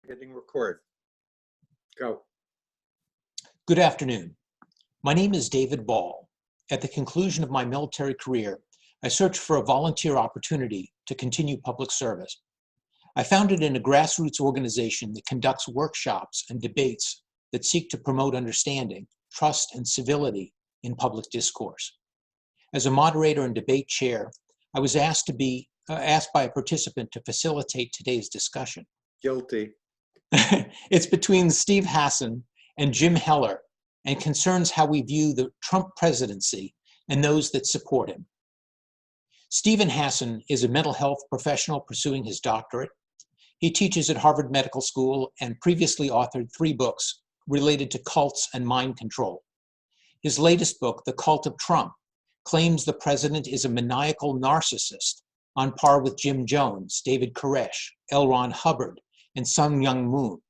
Hitting record. Go. Good afternoon. My name is David Ball. At the conclusion of my military career, I searched for a volunteer opportunity to continue public service. I founded in a grassroots organization that conducts workshops and debates that seek to promote understanding, trust, and civility in public discourse. As a moderator and debate chair, I was asked by a participant to facilitate today's discussion. Guilty. It's between Steve Hassan and Jim Heller and concerns how we view the Trump presidency and those that support him. Stephen Hassan is a mental health professional pursuing his doctorate. He teaches at Harvard Medical School and previously authored 3 books related to cults and mind control. His latest book, The Cult of Trump, claims the president is a maniacal narcissist on par with Jim Jones, David Koresh, L. Ron Hubbard, and Sun Myung Moon,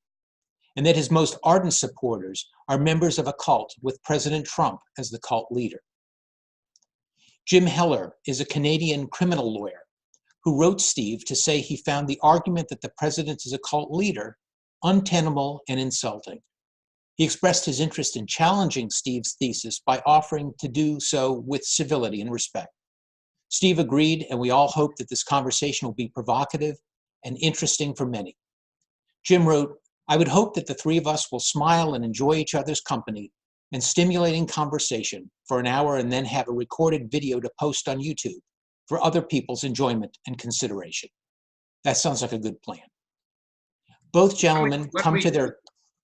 and that his most ardent supporters are members of a cult with President Trump as the cult leader. Jim Heller is a Canadian criminal lawyer who wrote Steve to say he found the argument that the president is a cult leader untenable and insulting. He expressed his interest in challenging Steve's thesis by offering to do so with civility and respect. Steve agreed, and we all hope that this conversation will be provocative and interesting for many. Jim wrote, "I would hope that the 3 of us will smile and enjoy each other's company and stimulating conversation for an hour and then have a recorded video to post on YouTube for other people's enjoyment and consideration." That sounds like a good plan. Both gentlemen come to their...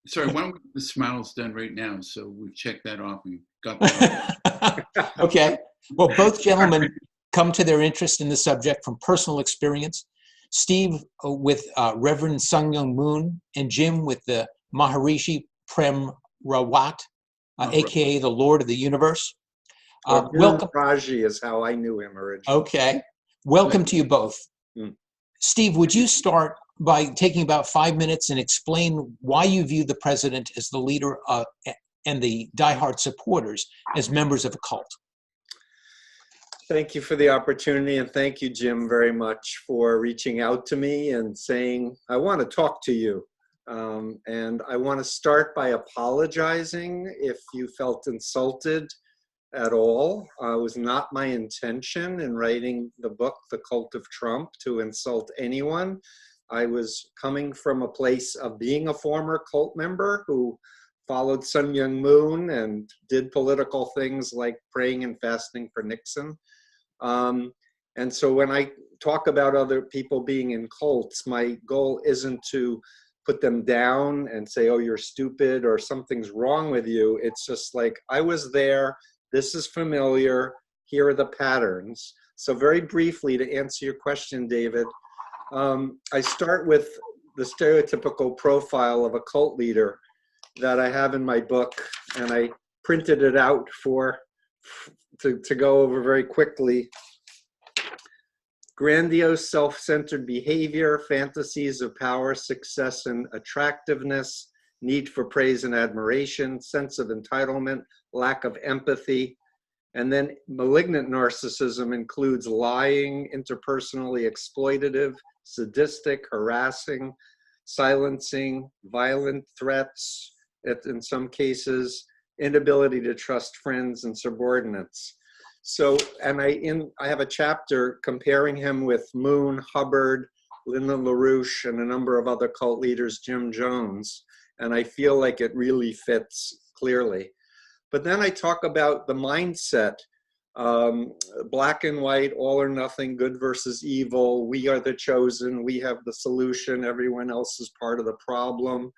Sorry, why don't we get the smiles done right now? So we've checked that off. We got that off. Okay. Well, both gentlemen come to their interest in the subject from personal experience. Steve with Reverend Sun Myung Moon, and Jim with the Maharishi Prem Rawat, aka the Lord of the Universe. Welcome. Raji is how I knew him originally. Okay. Welcome to you both. Steve, would you start by taking about 5 minutes and explain why you view the president as the leader and the diehard supporters as members of a cult? Thank you for the opportunity, and thank you, Jim, very much for reaching out to me and saying, I want to talk to you. And I want to start by apologizing if you felt insulted at all. It was not my intention in writing the book, The Cult of Trump, to insult anyone. I was coming from a place of being a former cult member who followed Sun Myung Moon and did political things like praying and fasting for Nixon. And so when I talk about other people being in cults, my goal isn't to put them down and say, oh, you're stupid or something's wrong with you. It's just like, I was there, this is familiar, here are the patterns. So very briefly, to answer your question, David, I start with the stereotypical profile of a cult leader that I have in my book, and I printed it out to go over very quickly. Grandiose, self-centered behavior, fantasies of power, success, and attractiveness, need for praise and admiration, sense of entitlement, lack of empathy. And then malignant narcissism includes lying, interpersonally exploitative, sadistic, harassing, silencing, violent threats, in some cases, inability to trust friends and subordinates. So, and I have a chapter comparing him with Moon, Hubbard, Lyndon LaRouche, and a number of other cult leaders, Jim Jones, and I feel like it really fits clearly. But then I talk about the mindset, black and white, all or nothing, good versus evil, we are the chosen, we have the solution, everyone else is part of the problem.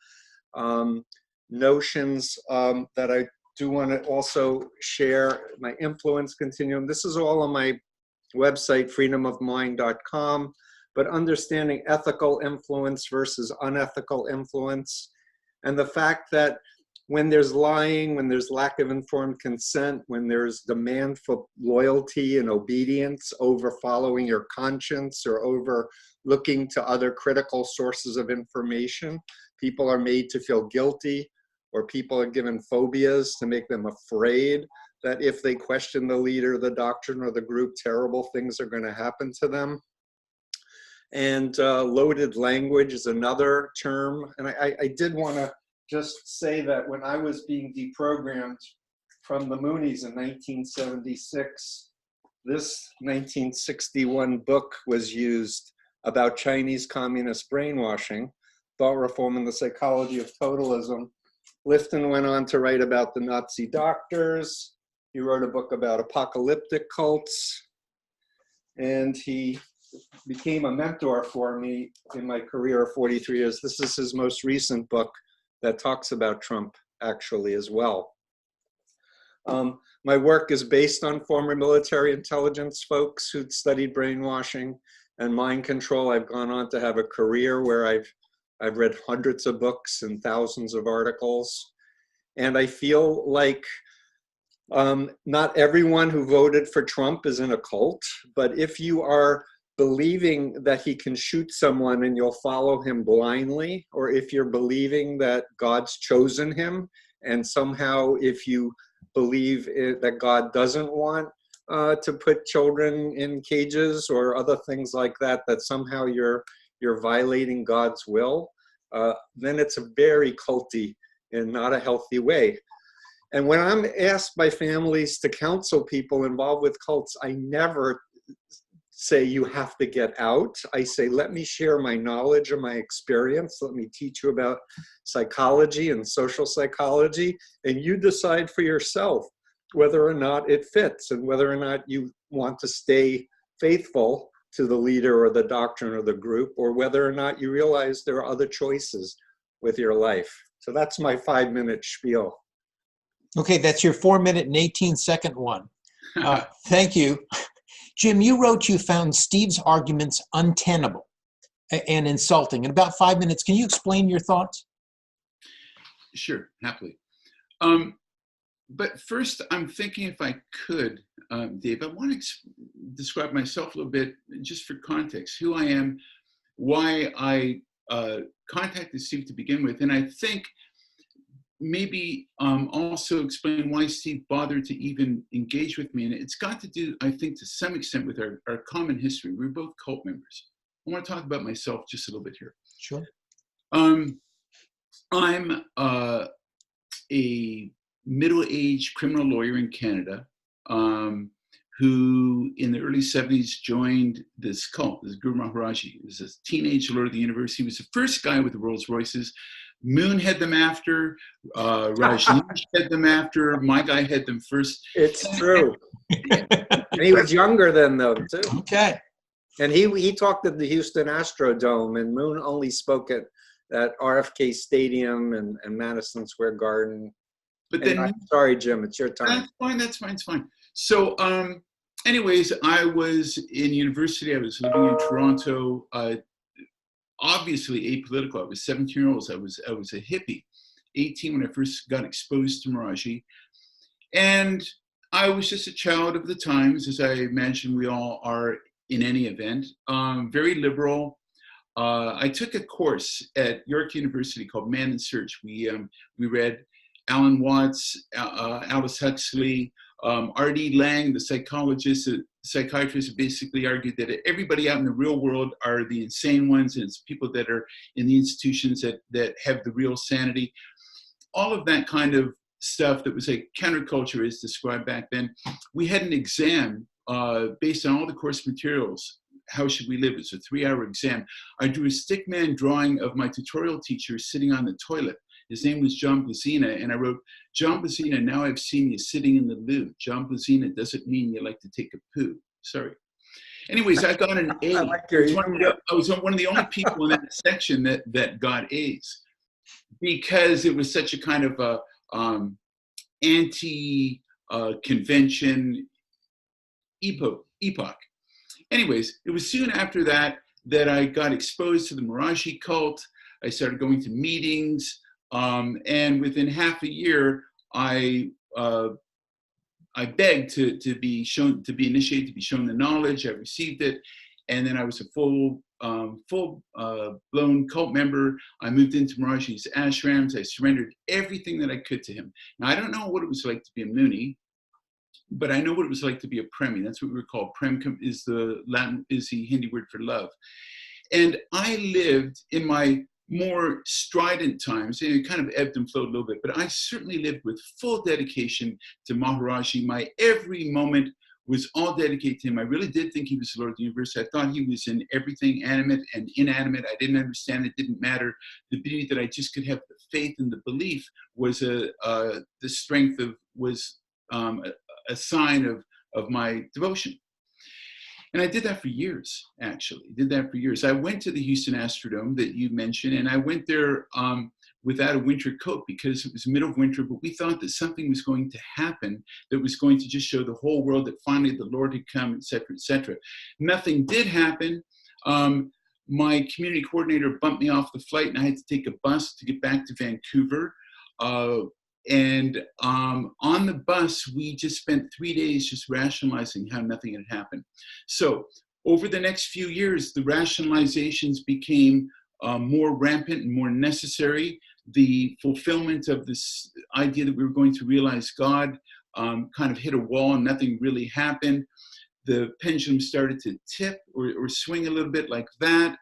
Notions that I do want to also share, my influence continuum. This is all on my website, freedomofmind.com, but understanding ethical influence versus unethical influence, and the fact that when there's lying, when there's lack of informed consent, when there's demand for loyalty and obedience over following your conscience or over looking to other critical sources of information, people are made to feel guilty, or people are given phobias to make them afraid that if they question the leader, the doctrine, or the group, terrible things are going to happen to them. And loaded language is another term. And I did want to just say that when I was being deprogrammed from the Moonies in 1976, this 1961 book was used about Chinese communist brainwashing, Thought Reform and the Psychology of Totalism. Lifton went on to write about the Nazi doctors. He wrote a book about apocalyptic cults. And he became a mentor for me in my career of 43 years. This is his most recent book that talks about Trump, actually, as well. My work is based on former military intelligence folks who'd studied brainwashing and mind control. I've gone on to have a career where I've read hundreds of books and thousands of articles. And I feel like not everyone who voted for Trump is in a cult, but if you are believing that he can shoot someone and you'll follow him blindly, or if you're believing that God's chosen him, and somehow if you believe that God doesn't want to put children in cages or other things like that, that somehow you're violating God's will, then it's a very culty and not a healthy way. And when I'm asked by families to counsel people involved with cults, I never say you have to get out. I say, let me share my knowledge and my experience. Let me teach you about psychology and social psychology, and you decide for yourself whether or not it fits and whether or not you want to stay faithful to the leader or the doctrine or the group, or whether or not you realize there are other choices with your life. So that's my 5-minute spiel. Okay, that's your 4-minute and 18-second one. Thank you. Jim, you wrote you found Steve's arguments untenable and insulting. In about 5 minutes, can you explain your thoughts? Sure, happily. But first, I'm thinking if I could, Dave, I want to describe myself a little bit just for context, who I am, why I contacted Steve to begin with. And I think maybe also explain why Steve bothered to even engage with me. And it's got to do, I think, to some extent with our common history. We're both cult members. I want to talk about myself just a little bit here. Sure. I'm a middle-aged criminal lawyer in Canada who in the early 70s joined this cult, this Guru Maharaj Ji. He was a teenage lord of the university. He was the first guy with the Rolls Royces. Moon had them after, Rajneesh had them after, my guy had them first. It's true. And he was younger than them, too. Okay. And he talked at the Houston Astrodome, and Moon only spoke at RFK Stadium and Madison Square Garden. But then, I'm sorry, Jim, it's your time. That's fine, it's fine. So anyways, I was in university, I was living in Toronto, obviously apolitical. I was 17 years old. I was a hippie, 18 when I first got exposed to Maharaj Ji. And I was just a child of the times, as I imagine we all are in any event, very liberal. I took a course at York University called Man in Search. We read Alan Watts, Aldous Huxley, R.D. Laing, the psychiatrist basically argued that everybody out in the real world are the insane ones, and it's people that are in the institutions that have the real sanity. All of that kind of stuff that was like counterculture is described back then. We had an exam based on all the course materials. How should we live? It's a 3-hour exam. I drew a stickman drawing of my tutorial teacher sitting on the toilet. His name was John Blazina, and I wrote, John Blazina, now I've seen you sitting in the loo. John Blazina doesn't mean you like to take a poo. Sorry. Anyways, I got an A. I was one of the only people in that section that got A's because it was such a kind of a anti-convention epoch. Anyways, it was soon after that I got exposed to the Maharaj Ji cult. I started going to meetings. And within half a year, I begged to be initiated, to be shown the knowledge. I received it, and then I was a full-blown cult member. I moved into Maharaj Ji's ashrams. I surrendered everything that I could to him. Now I don't know what it was like to be a Moonie, but I know what it was like to be a Premi. That's what we were called. Prem is the Hindi word for love. And I lived in my more strident times, and it kind of ebbed and flowed a little bit, but I certainly lived with full dedication to Maharaj Ji. My every moment was all dedicated to him. I really did think he was the Lord of the universe. I thought he was in everything, animate and inanimate. I didn't understand. It didn't matter. The beauty that I just could have the faith and the belief was the strength of, was a sign of my devotion. And I did that for years, actually. Did that for years. I went to the Houston Astrodome that you mentioned, and I went there without a winter coat because it was the middle of winter, but we thought that something was going to happen that was going to just show the whole world that finally the Lord had come, et cetera, et cetera. Nothing did happen. My community coordinator bumped me off the flight, and I had to take a bus to get back to Vancouver. And on the bus, we just spent 3 days just rationalizing how nothing had happened. So over the next few years, the rationalizations became more rampant and more necessary. The fulfillment of this idea that we were going to realize God kind of hit a wall and nothing really happened. The pendulum started to tip or swing a little bit like that.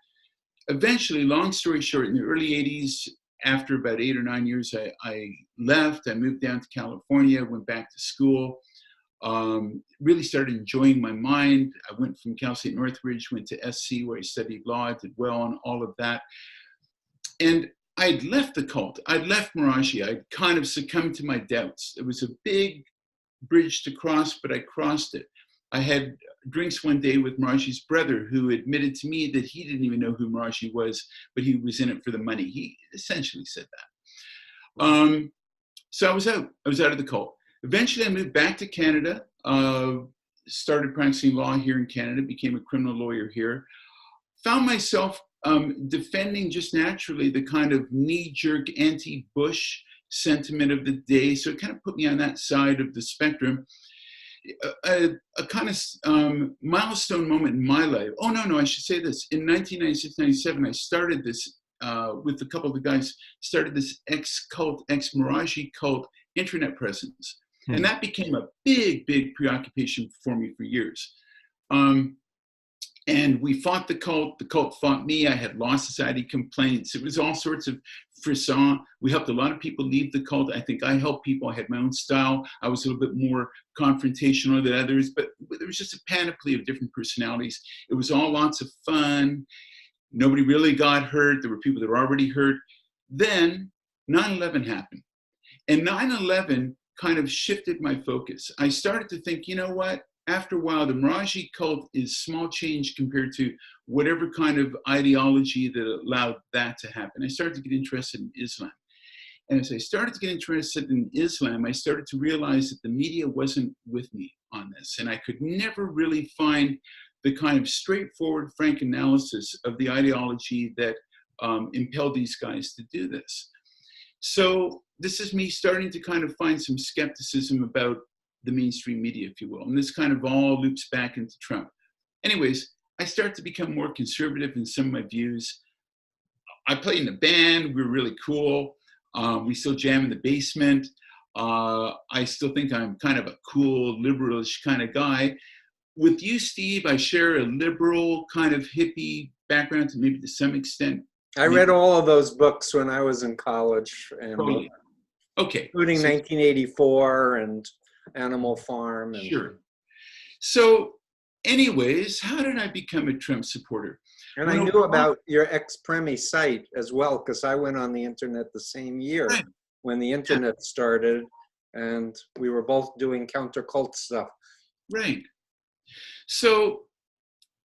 Eventually, long story short, in the early 80s, after about 8 or 9 years, I left. I moved down to California, went back to school, really started enjoying my mind. I went from Cal State Northridge, went to SC where I studied law, did well on all of that. And I'd left the cult. I'd left Maharaj Ji. I'd kind of succumbed to my doubts. It was a big bridge to cross, but I crossed it. I had drinks one day with Maharaj Ji's brother, who admitted to me that he didn't even know who Maharaj Ji was, but he was in it for the money. He essentially said that. So I was out of the cult. Eventually I moved back to Canada, started practicing law here in Canada, became a criminal lawyer here, found myself defending just naturally the kind of knee-jerk anti-Bush sentiment of the day. So it kind of put me on that side of the spectrum. A kind of milestone moment in my life. Oh, no, I should say this. In 1996, 97, I started this with a couple of the guys, started this ex-cult, ex-Maharaj Ji cult internet presence. And that became a big, big preoccupation for me for years. And we fought the cult fought me. I had law society complaints. It was all sorts of frisson. We helped a lot of people leave the cult. I think I helped people. I had my own style. I was a little bit more confrontational than others, but there was just a panoply of different personalities. It was all lots of fun. Nobody really got hurt. There were people that were already hurt. Then 9/11 happened. And 9/11 kind of shifted my focus. I started to think, you know what? After a while, the Maharaj Ji cult is small change compared to whatever kind of ideology that allowed that to happen. I started to get interested in Islam. And as I started to get interested in Islam, I started to realize that the media wasn't with me on this. And I could never really find the kind of straightforward, frank analysis of the ideology that impelled these guys to do this. So this is me starting to kind of find some skepticism about the mainstream media, if you will. And this kind of all loops back into Trump. Anyways, I start to become more conservative in some of my views. I played in a band. We were really cool. We still jam in the basement. I still think I'm kind of a cool, liberalish kind of guy. With you, Steve, I share a liberal kind of hippie background to maybe to some extent. I read all of those books when I was in college, and Totally. Okay. including 1984 and Animal Farm. And, Sure. So anyways, how did I become a Trump supporter? and I knew about your ex-Premi site as well, because I went on the internet the same year Right. when the internet started, and we were both doing counter-cult stuff. Right. So,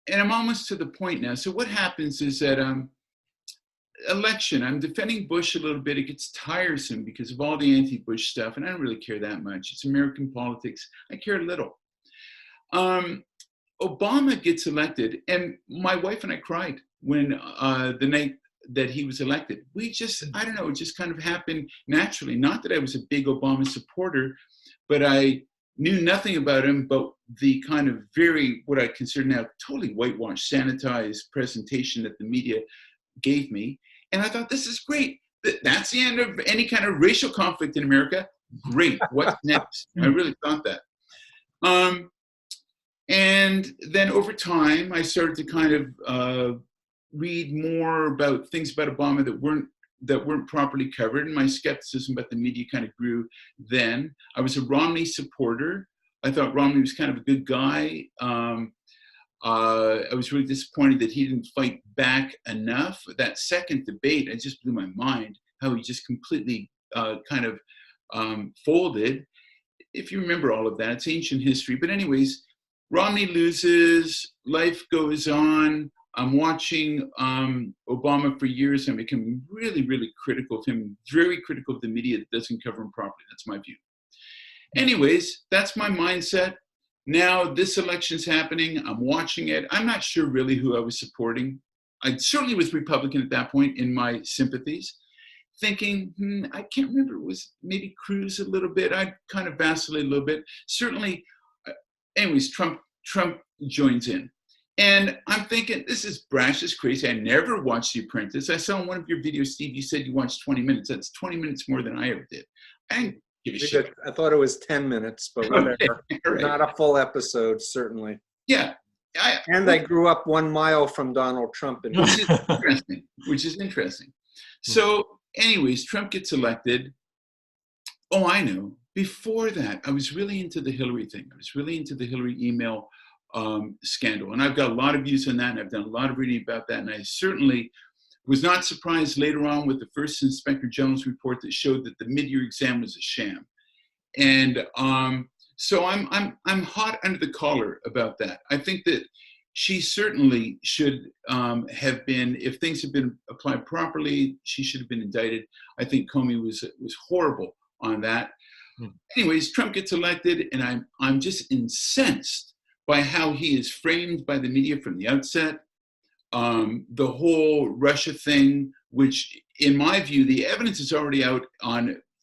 and I'm almost to the point now. So what happens is that election, I'm defending Bush a little bit. It gets tiresome because of all the anti-Bush stuff, and I don't really care that much. It's American politics. I care little. Obama gets elected, and my wife and I cried when the night that he was elected. We just, I don't know, it just kind of happened naturally. Not that I was a big Obama supporter, but I knew nothing about him but the kind of very, what I consider now, totally whitewashed, sanitized presentation that the media gave me. And I thought, this is great. That's the end of any kind of racial conflict in America. Great. What's next? I really thought that. And then over time, I started to kind of read more about things about Obama that weren't properly covered, and my skepticism about the media kind of grew then. I was a Romney supporter. I thought Romney was kind of a good guy. I was really disappointed that he didn't fight back enough. That second debate, it just blew my mind how he just completely folded. If you remember all of that, it's ancient history. But anyways, Romney loses, life goes on. I'm watching Obama for years. I'm becoming really, really critical of him, very critical of the media that doesn't cover him properly. That's my view. Anyways, that's my mindset. Now this election's happening. I'm watching it. I'm not sure really who I was supporting. I certainly was Republican at that point in my sympathies, thinking, I can't remember, it was maybe Cruz a little bit. I kind of vacillated a little bit. Certainly, anyways, Trump joins in. And I'm thinking, this is brash, this is crazy. I never watched The Apprentice. I saw in one of your videos, Steve, you said you watched 20 minutes. That's 20 minutes more than I ever did. I didn't give a shit. I thought it was 10 minutes, but whatever. Okay, right. Not a full episode, certainly. Yeah. I grew up 1 mile from Donald Trump. Which is interesting. So anyways, Trump gets elected. Oh, I know. Before that, I was really into the Hillary thing. I was really into the Hillary email scandal. And I've got a lot of views on that, and I've done a lot of reading about that. And I certainly was not surprised later on with the first Inspector General's report that showed that the mid-year exam was a sham. And so I'm hot under the collar about that. I think that she certainly should have been, if things had been applied properly, she should have been indicted. I think Comey was horrible on that. Anyways, Trump gets elected, and I'm just incensed by how he is framed by the media from the outset. The whole Russia thing, which in my view, the evidence is already out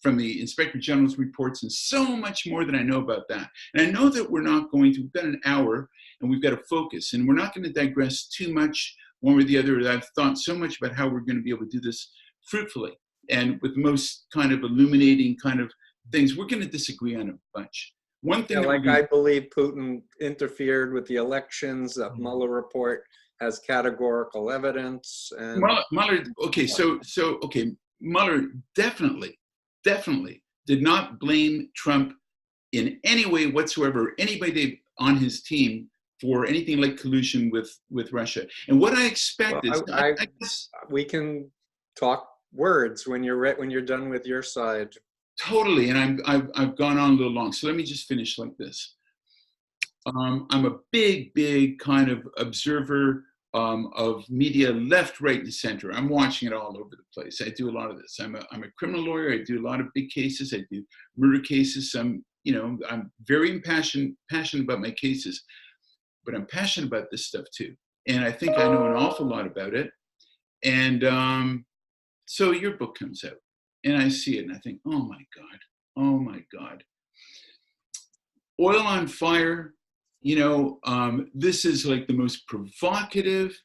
from the Inspector General's reports, and so much more than I know about that. And I know that we've got an hour and we've got to focus, and we're not going to digress too much one way or the other. I've thought so much about how we're going to be able to do this fruitfully and with the most kind of illuminating kind of things. We're going to disagree on a bunch. One thing, I believe Putin interfered with the elections. That Mueller report has categorical evidence. And Mueller, okay, Mueller definitely did not blame Trump in any way whatsoever, anybody on his team, for anything like collusion with Russia. And what I expect is, I guess, we can talk words when you're done with your side. Totally, and I've gone on a little long, so let me just finish like this. I'm a big kind of observer of media, left, right, and center. I'm watching it all over the place. I do a lot of this. I'm a criminal lawyer. I do a lot of big cases. I do murder cases. I'm very passionate about my cases, but I'm passionate about this stuff too. And I think I know an awful lot about it. And so your book comes out, and I see it, and I think, oh my God. Oil on Fire. This is like the most provocative,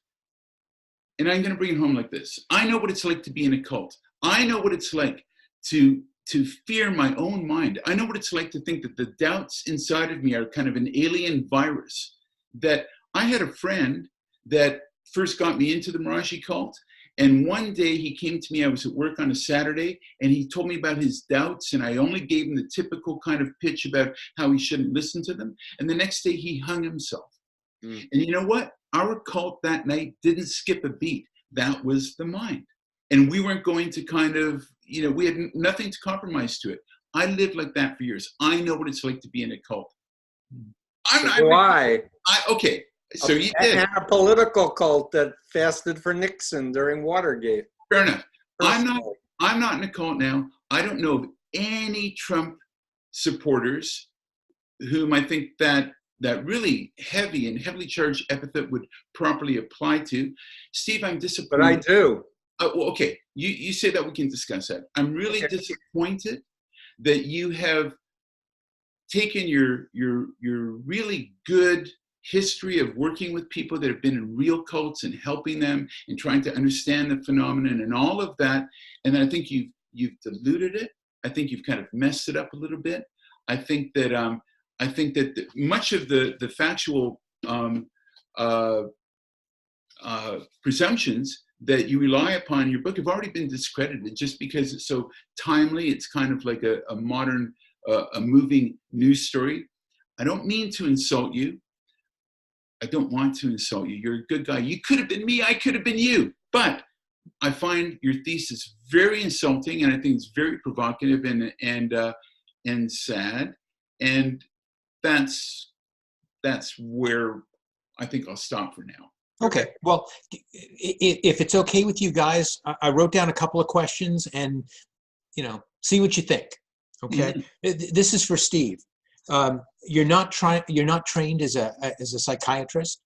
and I'm going to bring it home like this. I know what it's like to be in a cult. I know what it's like to fear my own mind. I know what it's like to think that the doubts inside of me are kind of an alien virus. That I had a friend that first got me into the Maharaj Ji cult, and one day he came to me, I was at work on a Saturday, and he told me about his doubts, and I only gave him the typical kind of pitch about how he shouldn't listen to them. And the next day he hung himself. And you know what? Our cult that night didn't skip a beat. That was the mind. And we weren't going to kind of, we had nothing to compromise to it. I lived like that for years. I know what it's like to be in a cult. Why? Okay. So you did. And a political cult that fasted for Nixon during Watergate. Fair enough. I'm not in a cult now. I don't know of any Trump supporters whom I think that really heavy and heavily charged epithet would properly apply to. Steve, I'm disappointed. But I do. Well, okay. You say that, we can discuss that. I'm really disappointed that you have taken your really good history of working with people that have been in real cults and helping them and trying to understand the phenomenon and all of that. And I think you've diluted it. I think you've kind of messed it up a little bit. I think that much of the factual presumptions that you rely upon in your book have already been discredited just because it's so timely. It's kind of like a modern, a moving news story. I don't mean to insult you. I don't want to insult you. You're a good guy. You could have been me. I could have been you. But I find your thesis very insulting, and I think it's very provocative and sad. And that's where I think I'll stop for now. Okay. Well, if it's okay with you guys, I wrote down a couple of questions, and see what you think. Okay. Mm-hmm. This is for Steve. You're not trained as a psychiatrist.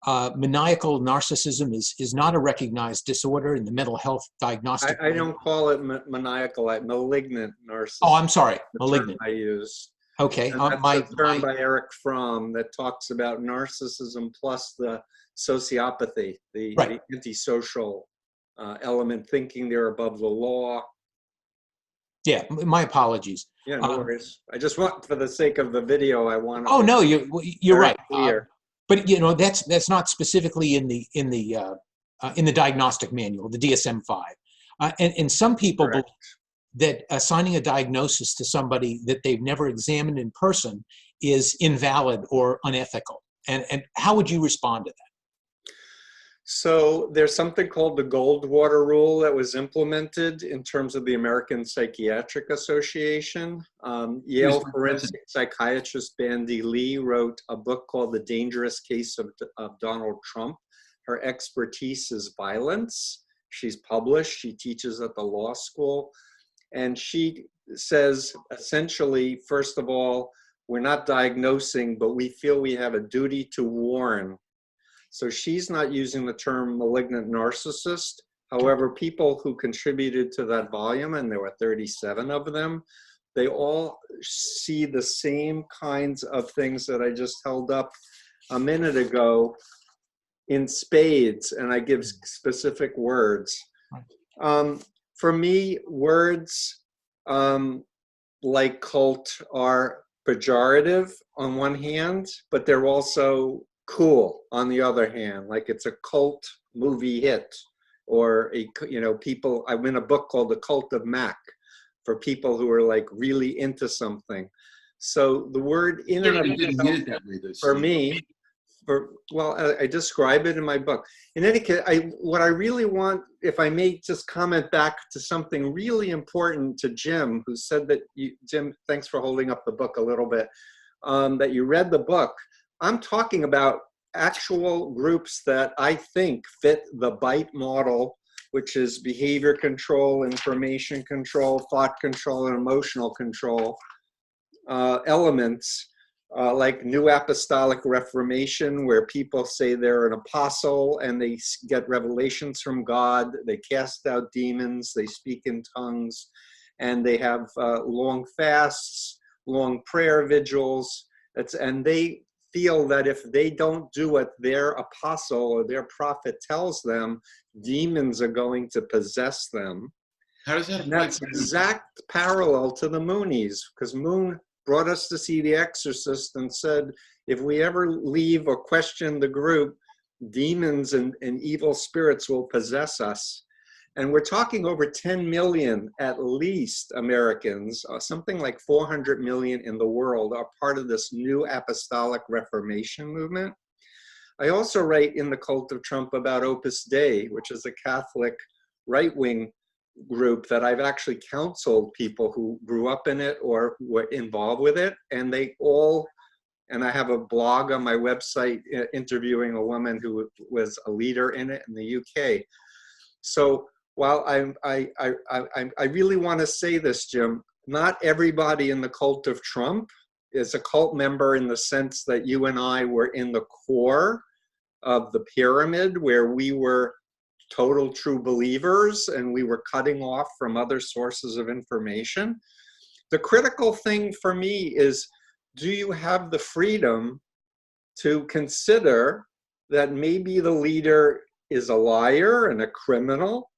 Maniacal narcissism is not a recognized disorder in the mental health diagnostic. I don't call it maniacal, malignant narcissism. Oh, I'm sorry, malignant. I use. Okay. And that's a term by Eric Fromm that talks about narcissism plus the sociopathy, the antisocial element, thinking they're above the law. Yeah, my apologies. Yeah, no worries. I just want, for the sake of the video, I want to. Oh no, you're right. But that's not specifically in the diagnostic manual, the DSM-5. And some people believe that assigning a diagnosis to somebody that they've never examined in person is invalid or unethical. And how would you respond to that? So there's something called the Goldwater Rule that was implemented in terms of the American Psychiatric Association. Yale forensic psychiatrist Bandy Lee wrote a book called The Dangerous Case of Donald Trump. Her expertise is violence. She's published, she teaches at the law school. And she says, essentially, first of all, we're not diagnosing, but we feel we have a duty to warn. So she's not using the term malignant narcissist. However, people who contributed to that volume, and there were 37 of them, they all see the same kinds of things that I just held up a minute ago in spades, and I give specific words. For me, words like cult are pejorative on one hand, but they're also cool on the other hand. Like it's a cult movie hit, or people. I'm in a book called The Cult of Mac for people who are like really into something. So the word in and of itself, for me, I describe it in my book. In any case, what I really want, if I may just comment back to something really important to Jim, who said that, Jim, thanks for holding up the book a little bit, that you read the book. I'm talking about actual groups that I think fit the BITE model, which is behavior control, information control, thought control, and emotional control elements. Like New Apostolic Reformation, where people say they're an apostle and they get revelations from God, they cast out demons, they speak in tongues, and they have long fasts, long prayer vigils, and they feel that if they don't do what their apostle or their prophet tells them, demons are going to possess them. How does that? And that's exact parallel to the Moonies, because Moon brought us to see The Exorcist and said, if we ever leave or question the group, demons and evil spirits will possess us. And we're talking over 10 million, at least, Americans, something like 400 million in the world, are part of this New Apostolic Reformation movement. I also write in The Cult of Trump about Opus Dei, which is a Catholic right-wing group that I've actually counseled people who grew up in it or were involved with it, and they all, and I have a blog on my website interviewing a woman who was a leader in it in the UK. So while I really want to say this, Jim, not everybody in the Cult of Trump is a cult member in the sense that you and I were in the core of the pyramid, where we were total true believers and we were cutting off from other sources of information. The critical thing for me is, do you have the freedom to consider that maybe the leader is a liar and a criminal?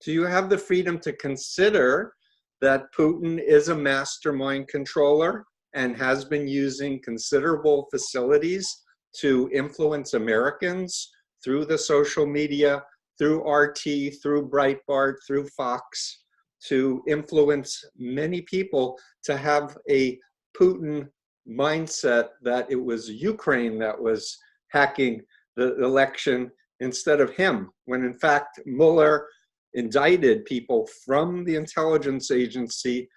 Do you have the freedom to consider that Putin is a mastermind controller and has been using considerable facilities to influence Americans through the social media, through RT, through Breitbart, through Fox, to influence many people to have a Putin mindset that it was Ukraine that was hacking the election instead of him, when in fact Mueller indicted people from the intelligence agency,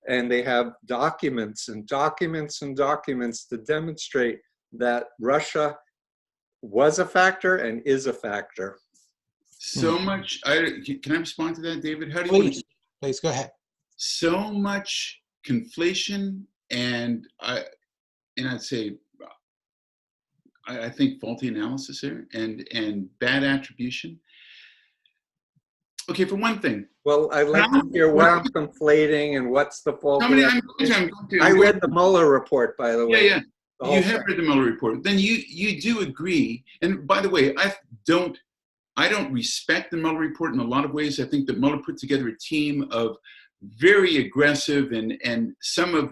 and they have documents and documents and documents to demonstrate that Russia was a factor and is a factor. So much, can I respond to that, David? How do you Please, please go ahead. So much conflation and I'd say I think faulty analysis here and bad attribution. Okay, for one thing. Well, I'd like to hear what I'm conflating and what's the fault. I read the Mueller report, by the way. Yeah, yeah. You have read the Mueller report. Then you do agree. And by the way, I don't respect the Mueller report in a lot of ways. I think that Mueller put together a team of very aggressive and some of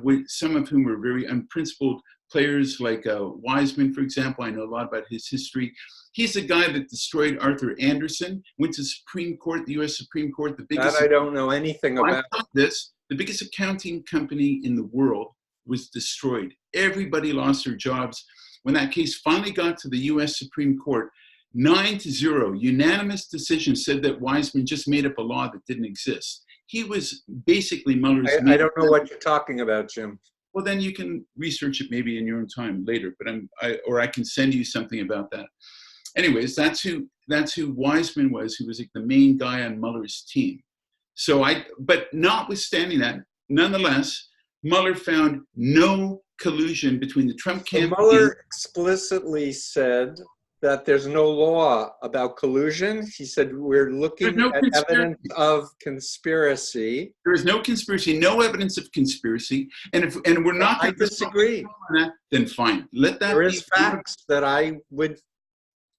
whom are very unprincipled players, like Wiseman, for example. I know a lot about his history. He's the guy that destroyed Arthur Anderson, went to Supreme Court, the U.S. Supreme Court, the biggest. That I don't know anything about. This, the biggest accounting company in the world was destroyed. Everybody lost their jobs. When that case finally got to the U.S. Supreme Court, 9-0, unanimous decision said that Wiseman just made up a law that didn't exist. He was basically Mueller's. I don't know what you're talking about, Jim. Well, then you can research it maybe in your own time later, but I can send you something about that. Anyways, that's who Wiseman was, who was like the main guy on Mueller's team. So but notwithstanding that, nonetheless, Mueller found no collusion between the Trump campaign. Mueller explicitly said that there's no law about collusion. He said we're looking at evidence of conspiracy. There is no conspiracy, no evidence of conspiracy, and we're not. I disagree. That, then fine, let that. There is facts that I would.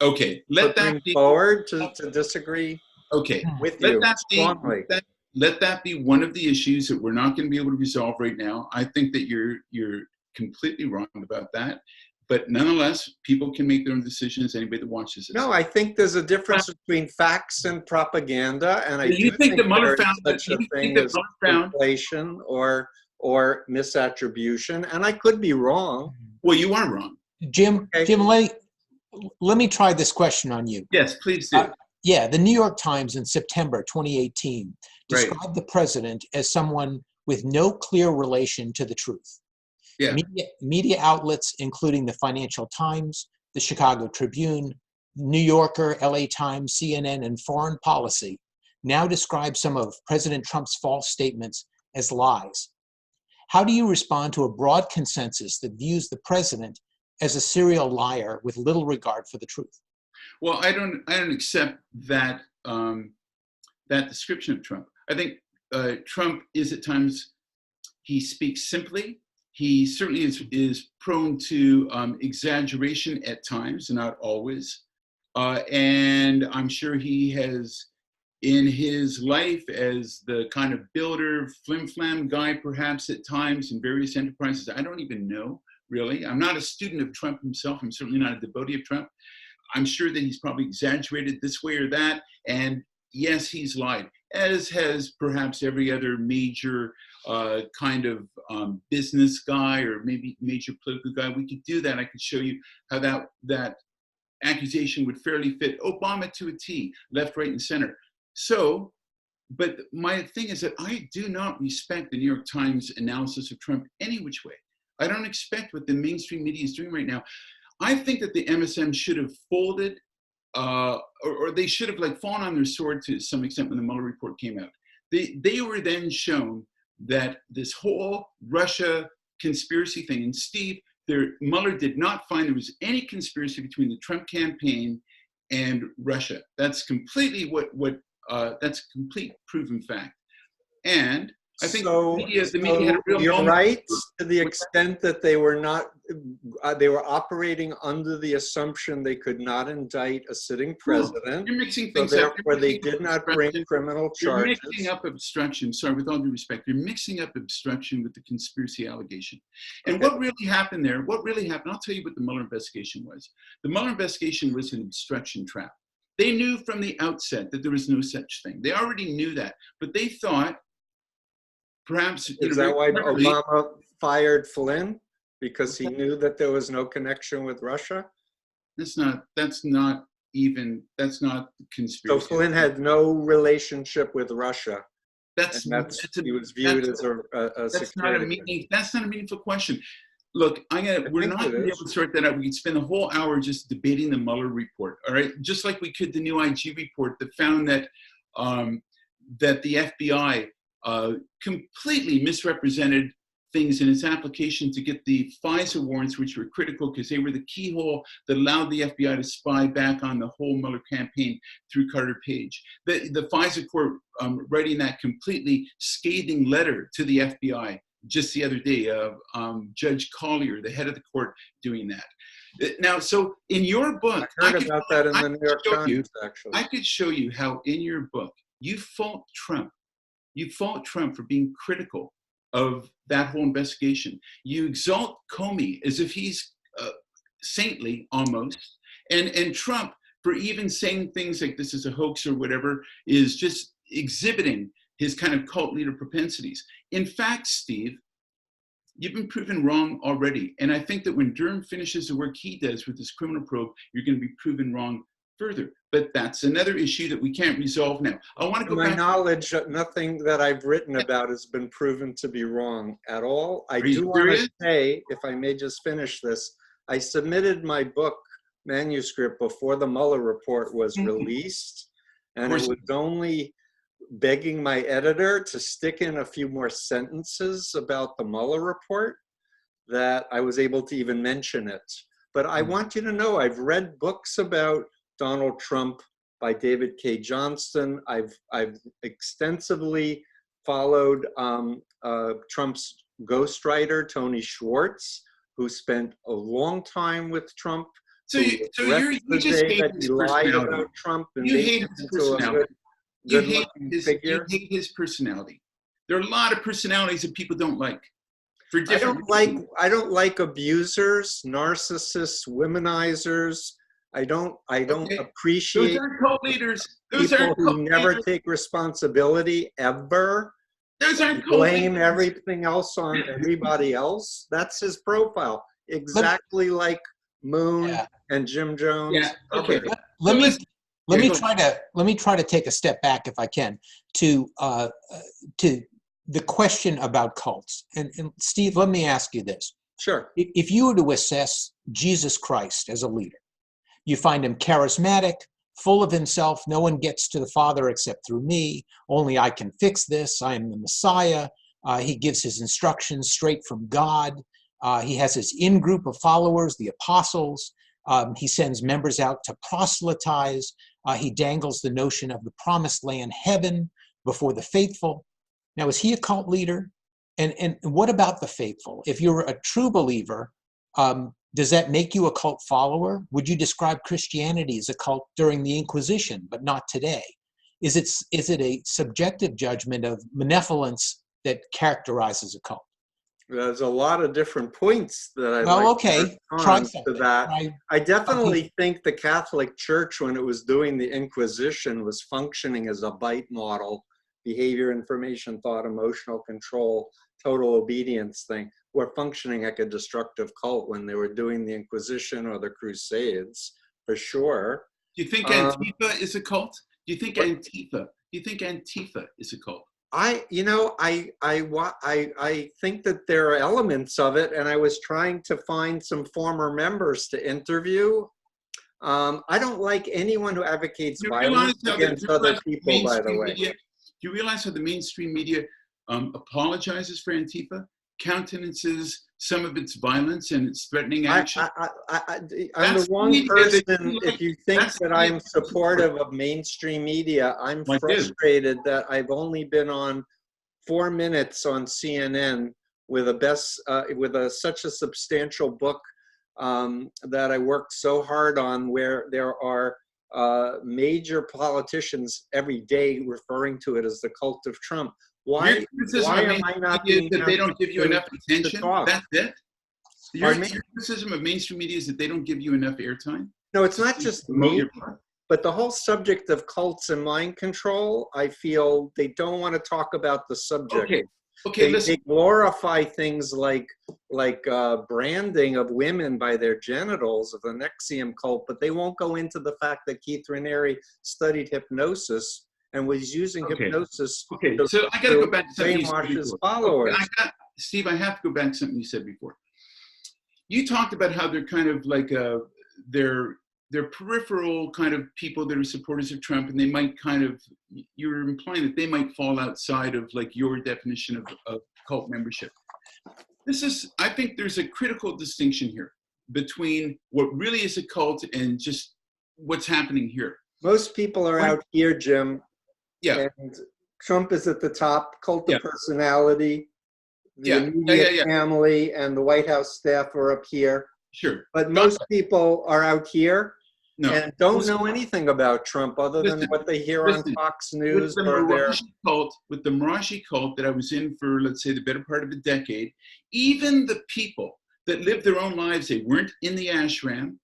Okay, let that be forward to disagree. Okay, with you. Let that be one of the issues that we're not going to be able to resolve right now. I think that you're completely wrong about that. But nonetheless, people can make their own decisions. Anybody that watches this. No, I think there's a difference between facts and propaganda, and I do think that Mueller found such a thing as inflation or misattribution, and I could be wrong. Well, you are wrong, Jim. Okay. Jim, let me try this question on you. Yes, please do. Yeah, the New York Times in September 2018 described the president as someone with no clear relation to the truth. Yeah. Media outlets, including the Financial Times, the Chicago Tribune, New Yorker, LA Times, CNN, and Foreign Policy, now describe some of President Trump's false statements as lies. How do you respond to a broad consensus that views the president as a serial liar with little regard for the truth? Well, I don't accept that that description of Trump. I think Trump is at times, he speaks simply. He certainly is prone to exaggeration at times, not always. And I'm sure he has, in his life as the kind of builder, flim-flam guy perhaps at times in various enterprises, I don't even know, really. I'm not a student of Trump himself. I'm certainly not a devotee of Trump. I'm sure that he's probably exaggerated this way or that. And yes, he's lied, as has perhaps every other major kind of business guy or maybe major political guy. We could do that. I could show you how that accusation would fairly fit Obama to a T, left, right, and center. So, but my thing is that I do not respect the New York Times analysis of Trump any which way. I don't expect what the mainstream media is doing right now. I think that the MSM should have folded or they should have like fallen on their sword to some extent when the Mueller report came out. They were then shown that this whole Russia conspiracy thing, and Steve, Mueller did not find there was any conspiracy between the Trump campaign and Russia. That's completely that's complete proven fact. And I think the media had a real you're right to the extent that it they were operating under the assumption they could not indict a sitting president. You're mixing So things up. therefore, they did not bring criminal You're charges. mixing up obstruction. Sorry, with all due respect, you're mixing up obstruction with the conspiracy allegation. And what really happened there? What really happened? I'll tell you what the Mueller investigation was. The Mueller investigation was an obstruction trap. They knew from the outset that there was no such thing. They already knew that, but they thought perhaps. Is that why Obama fired Flynn? Because he knew that there was no connection with Russia? That's not conspiracy. So Flynn had no relationship with Russia. He was viewed as a security. That's not a meaningful question. Look, we're not going to be able to sort that out. We could spend a whole hour just debating the Mueller report, all right? Just like we could the new IG report that found that that the FBI completely misrepresented things in its application to get the FISA warrants, which were critical because they were the keyhole that allowed the FBI to spy back on the whole Mueller campaign through Carter Page. The FISA court writing that completely scathing letter to the FBI just the other day, Judge Collier, the head of the court, doing that. Now, so in your book, I heard about that in the New York Times, actually. I could show you how in your book you fault Trump. You fault Trump for being critical of that whole investigation. You exalt Comey as if he's saintly almost, and Trump for even saying things like this is a hoax or whatever is just exhibiting his kind of cult leader propensities. In fact, Steve, you've been proven wrong already. And I think that when Durham finishes the work he does with this criminal probe, you're going to be proven wrong further. But that's another issue that we can't resolve now. I want to go back. To my knowledge, nothing that I've written about has been proven to be wrong at all. I do want to say, if I may just finish this, I submitted my book manuscript before the Mueller report was released, and it was only begging my editor to stick in a few more sentences about the Mueller report that I was able to even mention it. But I want you to know I've read books about Donald Trump by David K. Johnston. I've extensively followed Trump's ghostwriter, Tony Schwartz, who spent a long time with Trump. So you just hate his personality. About Trump and you hate his personality. You hate his personality. There are a lot of personalities that people don't like. For different I don't like abusers, narcissists, womenizers. I don't appreciate those are cult leaders. People who never take responsibility ever. Those aren't blame everything else on everybody else. That's his profile. Exactly like Moon and Jim Jones. Yeah. Okay. Let me try to take a step back, if I can, to the question about cults. And Steve, let me ask you this. Sure. If you were to assess Jesus Christ as a leader, you find him charismatic, full of himself. No one gets to the Father except through me. Only I can fix this. I am the Messiah. He gives his instructions straight from God. He has his in-group of followers, the apostles. He sends members out to proselytize. He dangles the notion of the promised land, heaven, before the faithful. Now, is he a cult leader? And what about the faithful? If you're a true believer, does that make you a cult follower? Would you describe Christianity as a cult during the Inquisition, but not today? Is it a subjective judgment of benevolence that characterizes a cult? There's a lot of different points that I try to that. I definitely think the Catholic Church, when it was doing the Inquisition, was functioning as a bite model, behavior, information, thought, emotional control, total obedience thing. Were functioning like a destructive cult when they were doing the Inquisition or the Crusades, for sure. Do you think Antifa is a cult? Do you think Antifa is a cult? I think that there are elements of it, and I was trying to find some former members to interview. I don't like anyone who advocates violence against other people, by the way. Do you realize how the mainstream media apologizes for Antifa, countenances some of its violence and its threatening action? I'm the wrong person if you think that I'm supportive of mainstream media. I'm frustrated that I've only been on 4 minutes on CNN with such a substantial book that I worked so hard on, where there are major politicians every day referring to it as the cult of Trump. Why am I not being that they don't give you enough attention? talk? That's it? Your criticism of mainstream media is that they don't give you enough airtime? No, it's not just me, but the whole subject of cults and mind control, I feel they don't want to talk about the subject. Okay, listen. They glorify things like branding of women by their genitals of the NXIVM cult, but they won't go into the fact that Keith Raniere studied hypnosis and was using hypnosis to so I got to go back to something brainwash his followers. Steve, I have to go back to something you said before. You talked about how they're kind of like they're peripheral kind of people that are supporters of Trump, and they might kind of, you're implying that they might fall outside of like your definition of cult membership. I think there's a critical distinction here between what really is a cult and just what's happening here. Most people are out here, Jim. Yeah. And Trump is at the top, cult of personality, the immediate family, and the White House staff are up here. Sure. But most people are out here and don't know anything about Trump other than what they hear on Fox News. With the Maharaj cult that I was in for, let's say, the better part of a decade, even the people that lived their own lives, they weren't in the ashram.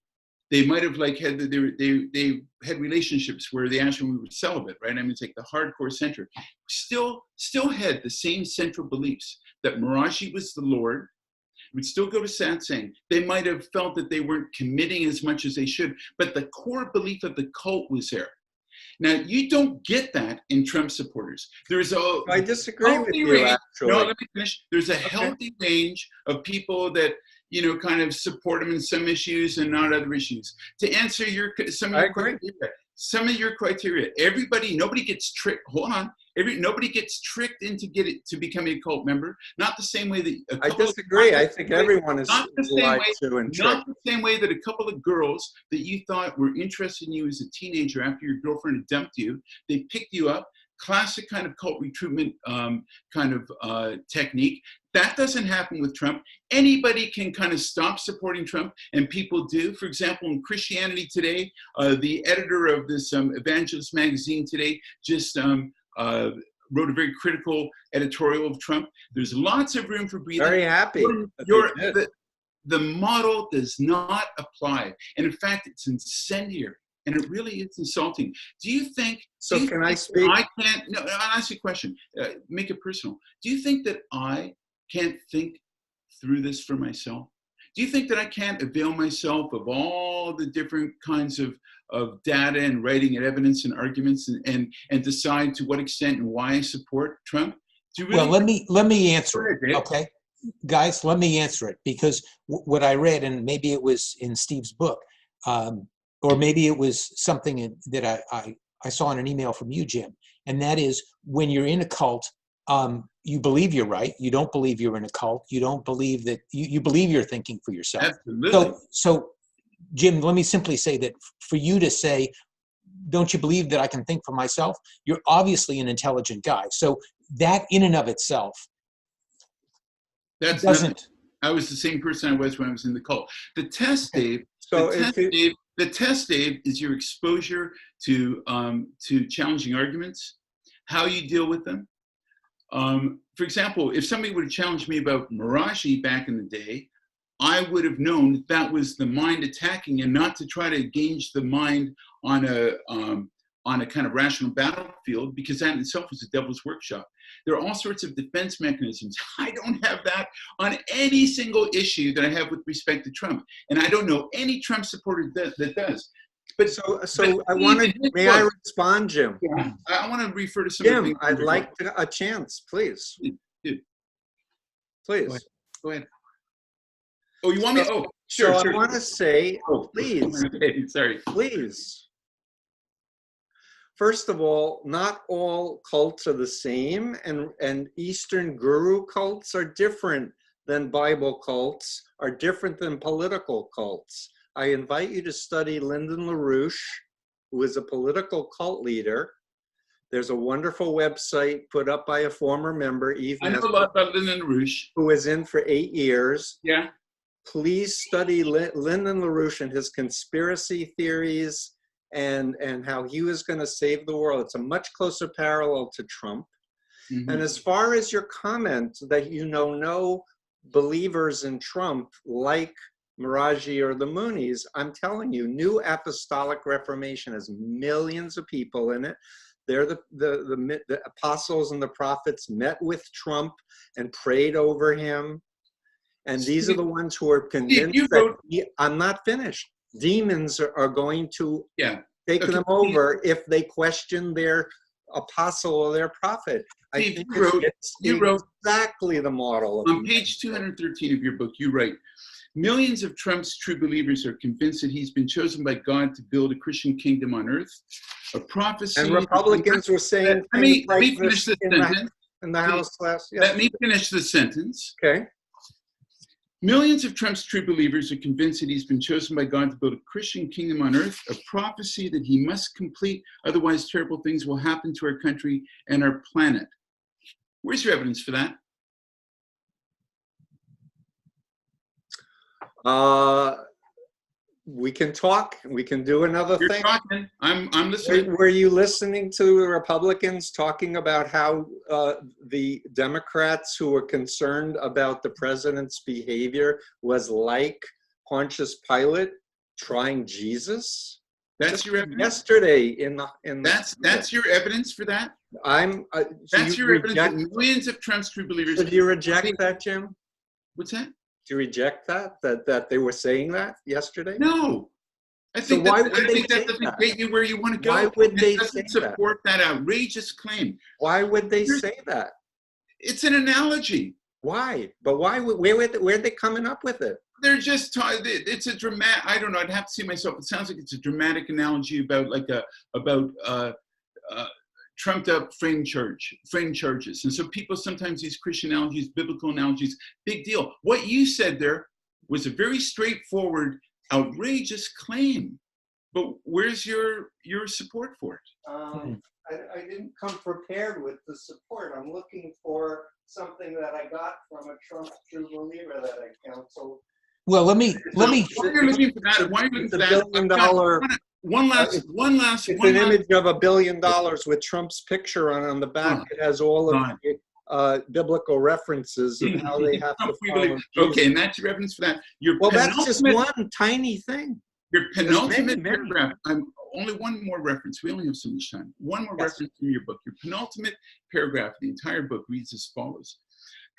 They might have like had they had relationships where the ashram were celibate, right? I mean, it's like the hardcore center. Still had the same central beliefs that Maharaj Ji was the Lord. Would still go to satsang. They might have felt that they weren't committing as much as they should, but the core belief of the cult was there. Now, you don't get that in Trump supporters. I disagree with you, actually. No, let me finish. There's a healthy range of people that, you know, kind of support him in some issues and not other issues. To answer some of your criteria, nobody gets tricked. Hold on. Nobody gets tricked into becoming a cult member. Not the same way that I disagree. I think everyone is lied to and tricked. Not the same way that a couple of girls that you thought were interested in you as a teenager after your girlfriend had dumped you, they picked you up. Classic kind of cult recruitment technique. That doesn't happen with Trump. Anybody can kind of stop supporting Trump, and people do. For example, in Christianity Today, the editor of this Evangelist magazine today just wrote a very critical editorial of Trump. There's lots of room for breathing. Very happy. The model does not apply. And in fact, it's incendiary. And it really is insulting. Do you think? So can I speak? I can't. No, I'll ask you a question. Make it personal. Do you think that I can't think through this for myself? Do you think that I can't avail myself of all the different kinds of data and writing and evidence and arguments and decide to what extent and why I support Trump? Do you really? Well, let me answer it. Okay, guys, let me answer it, because what I read, and maybe it was in Steve's book. Or maybe it was something that I saw in an email from you, Jim. And that is, when you're in a cult, you believe you're right. You don't believe you're in a cult. You don't believe that you believe you're thinking for yourself. Absolutely. So, Jim, let me simply say that for you to say, don't you believe that I can think for myself? You're obviously an intelligent guy. So that in and of itself doesn't. I was the same person I was when I was in the cult. The test, Dave. The test, Dave, is your exposure to challenging arguments, how you deal with them. For example, if somebody would have challenged me about Maharaj Ji back in the day, I would have known that was the mind attacking, and not to try to engage the mind on a kind of rational battlefield, because that in itself is a devil's workshop. There are all sorts of defense mechanisms. I don't have that on any single issue that I have with respect to Trump. And I don't know any Trump supporter that does. But may I respond, Jim? Yeah, I want to refer to some Jim, I'd like a chance, please. Please. Go ahead. Oh, you want me? Oh, sure. I want to say, please. Sorry. Please. First of all, not all cults are the same, and Eastern guru cults are different than Bible cults, are different than political cults. I invite you to study Lyndon LaRouche, who is a political cult leader, There's a wonderful website put up by a former member, Eve I know a Nestor, lot about Lyndon LaRouche. who was in for 8 years. Yeah. Please study Lyndon LaRouche and his conspiracy theories and how he was going to save the world. It's a much closer parallel to Trump. Mm-hmm. And as far as your comment that no believers in Trump like Maharaj Ji or the Moonies, I'm telling you, New Apostolic Reformation has millions of people in it. They're the apostles and the prophets met with Trump and prayed over him. And these are the ones who are convinced I'm not finished. Demons are going to take them over if they question their apostle or their prophet. Steve, I think you wrote exactly the model. On page 213 of your book, you write, millions of Trump's true believers are convinced that he's been chosen by God to build a Christian kingdom on earth. A prophecy. And Republicans were saying let me finish the sentence. In the House last. Let me finish the sentence. Okay. Millions of Trump's true believers are convinced that he's been chosen by God to build a Christian kingdom on earth, a prophecy that he must complete, otherwise terrible things will happen to our country and our planet. Where's your evidence for that? We can talk. We can do another You're thing. Talking. I'm listening. Were you listening to the Republicans talking about how the Democrats who were concerned about the president's behavior was like Pontius Pilate trying Jesus? That's your evidence. Yesterday in the that's your evidence for that. That's your evidence. Millions of Trump's true believers. Did you reject that, Jim? What's that? Do you reject that they were saying that yesterday? No. I think that doesn't get you where you want to go. Why would they say that? Support that outrageous claim. Why would they say that? It's an analogy. Why? But why? Where are they coming up with it? They're just. It's a dramatic. I don't know. I'd have to see myself. It sounds like it's a dramatic analogy about trumped up frame charges. And so people sometimes use Christian analogies, biblical analogies, big deal. What you said there was a very straightforward, outrageous claim. But where's your support for it? I didn't come prepared with the support. I'm looking for something that I got from a Trump true believer that I counseled. Well, let me. Why are you looking for that? Why are you looking for that? $1 billion. One last. It's an image of $1 billion with Trump's picture on the back. It has all of the biblical references of how they have to follow. Okay, and that's your evidence for that. That's just one tiny thing. Your penultimate paragraph. Only one more reference. We only have so much time. One more reference from your book. Your penultimate paragraph, the entire book, reads as follows.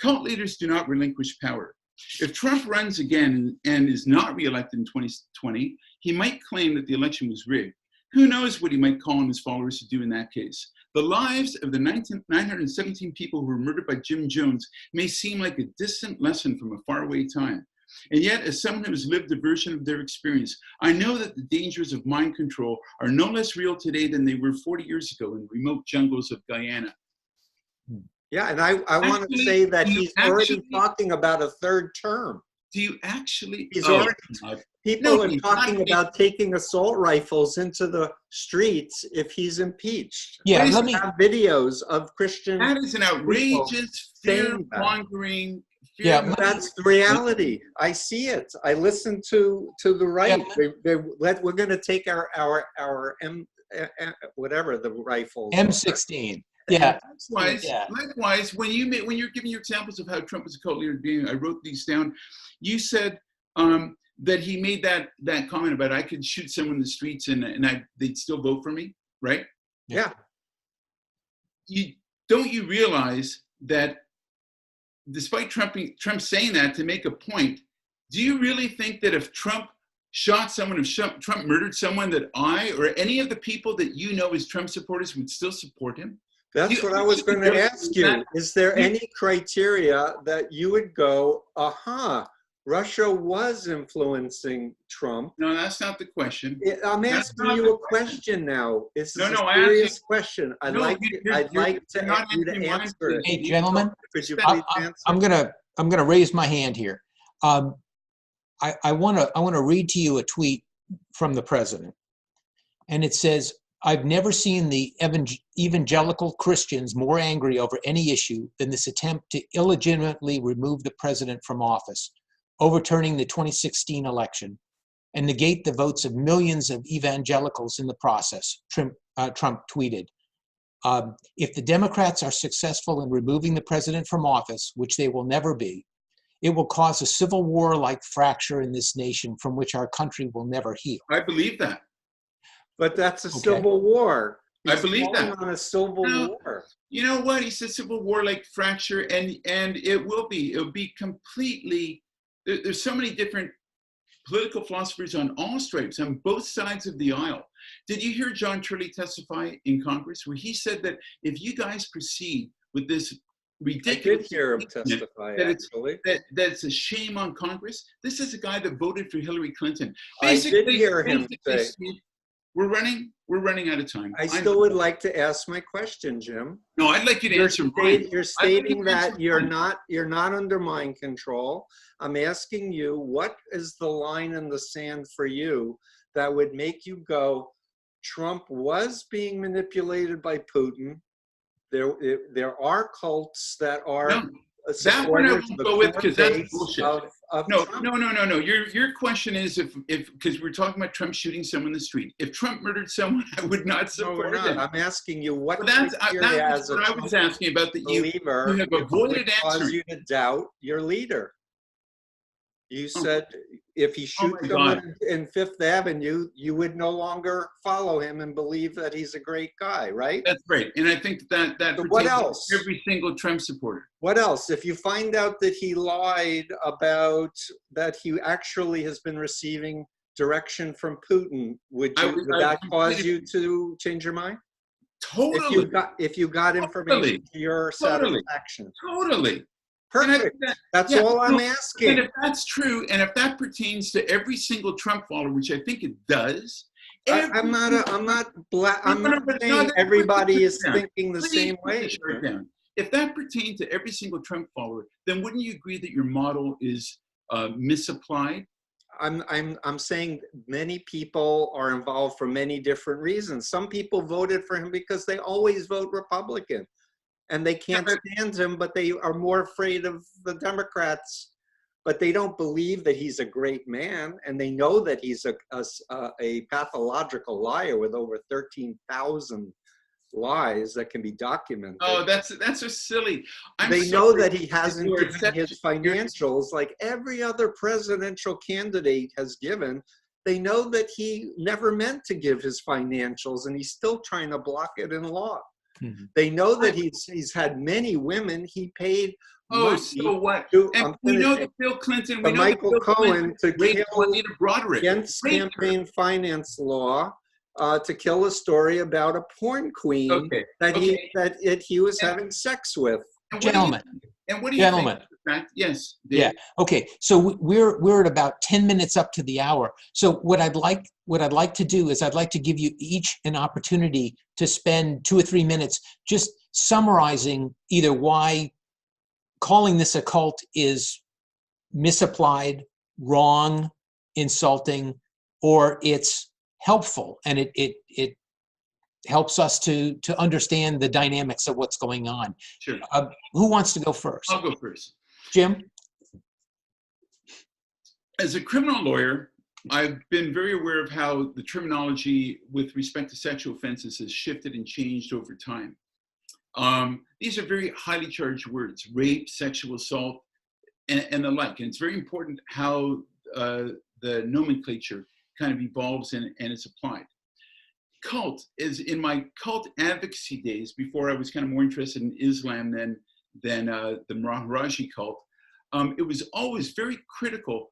Cult leaders do not relinquish power. If Trump runs again and is not reelected in 2020, he might claim that the election was rigged. Who knows what he might call on his followers to do in that case? The lives of the 917 people who were murdered by Jim Jones may seem like a distant lesson from a faraway time. And yet, as someone who has lived a version of their experience, I know that the dangers of mind control are no less real today than they were 40 years ago in the remote jungles of Guyana. Yeah, and I want to say that he's already talking about a third term. Do you actually? He's already. People are talking about taking assault rifles into the streets if he's impeached. Yeah, let me have videos of Christian. That is an outrageous, fear-mongering. Yeah, that's the reality. I see it. I listen to the right. We're going to take our whatever the rifles. M16. Yeah. Likewise, when you're giving your examples of how Trump was a cult leader, I wrote these down. You said that he made that comment about I could shoot someone in the streets and they'd still vote for me, right? Yeah. Don't you realize that despite Trump saying that to make a point, do you really think that if Trump shot someone, if Trump murdered someone, that I or any of the people that you know as Trump supporters would still support him? That's what I was going to ask you. Is there any criteria that you would go, Russia was influencing Trump? No, that's not the question. I'm asking you a question now. It's a serious question. I'd like to answer it. Hey, gentlemen, could you please answer? I'm gonna raise my hand here. I want to read to you a tweet from the president, and it says, I've never seen the evangelical Christians more angry over any issue than this attempt to illegitimately remove the president from office, overturning the 2016 election, and negate the votes of millions of evangelicals in the process, Trump tweeted. If the Democrats are successful in removing the president from office, which they will never be, it will cause a civil war-like fracture in this nation from which our country will never heal. I believe that. But that's a civil war. I believe that. On a civil war. You know what? He said civil war-like fracture, and it will be. It'll be completely. There's so many different political philosophers on all stripes, on both sides of the aisle. Did you hear John Turley testify in Congress, where he said that if you guys proceed with this ridiculous, I did hear him testify, actually. That's a shame on Congress. This is a guy that voted for Hillary Clinton. Basically, I did hear him say. We're running out of time. I still would like to ask my question, Jim. No, I'd like you to answer mine. You're stating that you're not under mind control. I'm asking you, what is the line in the sand for you that would make you go, Trump was being manipulated by Putin? There are cults that are that one I won't go with, because that's bullshit. No. Your question is if because we're talking about Trump shooting someone in the street. If Trump murdered someone, I would not support him. I'm asking you what that's what I was asking about, that you have avoided answering. Cause you to doubt your leader. You said if he shoots someone in Fifth Avenue, you would no longer follow him and believe that he's a great guy, right? That's great. And I think that so what else? To every single Trump supporter. What else? If you find out that he lied about that he actually has been receiving direction from Putin, would that cause you to change your mind? Totally. If you got information to your satisfaction. Totally. Perfect. That's all I'm asking. And if that's true, and if that pertains to every single Trump follower, which I think it does, I'm not saying everybody is thinking the same way. If that pertained to every single Trump follower, then wouldn't you agree that your model is misapplied? I'm saying many people are involved for many different reasons. Some people voted for him because they always vote Republican. And they can't stand him, but they are more afraid of the Democrats. But they don't believe that he's a great man, and they know that he's a pathological liar with over 13,000 lies that can be documented. Oh, that's so silly. They know that he hasn't given his financials like every other presidential candidate has given. They know that he never meant to give his financials, and he's still trying to block it in law. Mm-hmm. They know that he's had many women. He paid. Oh, so what? And we know that Bill Clinton, we know Michael Cohen to kill Broderick against campaign finance law, to kill a story about a porn queen that he was having sex with. Gentlemen. And what do you think? Yes. Dave. Yeah. Okay. So we're at about 10 minutes up to the hour. So what I'd like to do is I'd like to give you each an opportunity to spend 2 or 3 minutes just summarizing either why calling this a cult is misapplied, wrong, insulting, or it's helpful, and it helps us to understand the dynamics of what's going on. Sure. Who wants to go first? I'll go first. Jim? As a criminal lawyer, I've been very aware of how the terminology with respect to sexual offenses has shifted and changed over time. These are very highly charged words: rape, sexual assault, and the like. And it's very important how the nomenclature kind of evolves and is applied. Cult is, in my cult advocacy days, before I was kind of more interested in Islam than the Maharaj Ji cult, it was always very critical,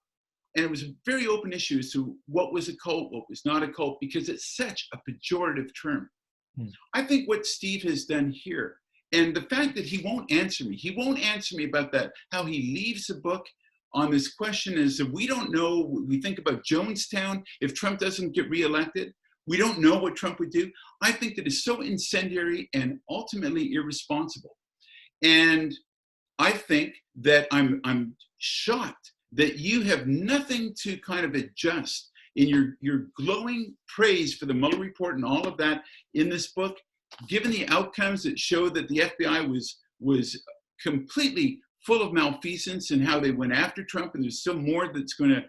and it was a very open issue as to what was a cult, what was not a cult, because it's such a pejorative term. I think what Steve has done here, and the fact that he won't answer me about that, how he leaves the book on this question is that we don't know. We think about Jonestown, if Trump doesn't get reelected, we don't know what Trump would do. I think that is so incendiary and ultimately irresponsible. And I think that I'm shocked that you have nothing to kind of adjust in your glowing praise for the Mueller report and all of that in this book, given the outcomes that show that the FBI was completely full of malfeasance and how they went after Trump, and there's still more that's going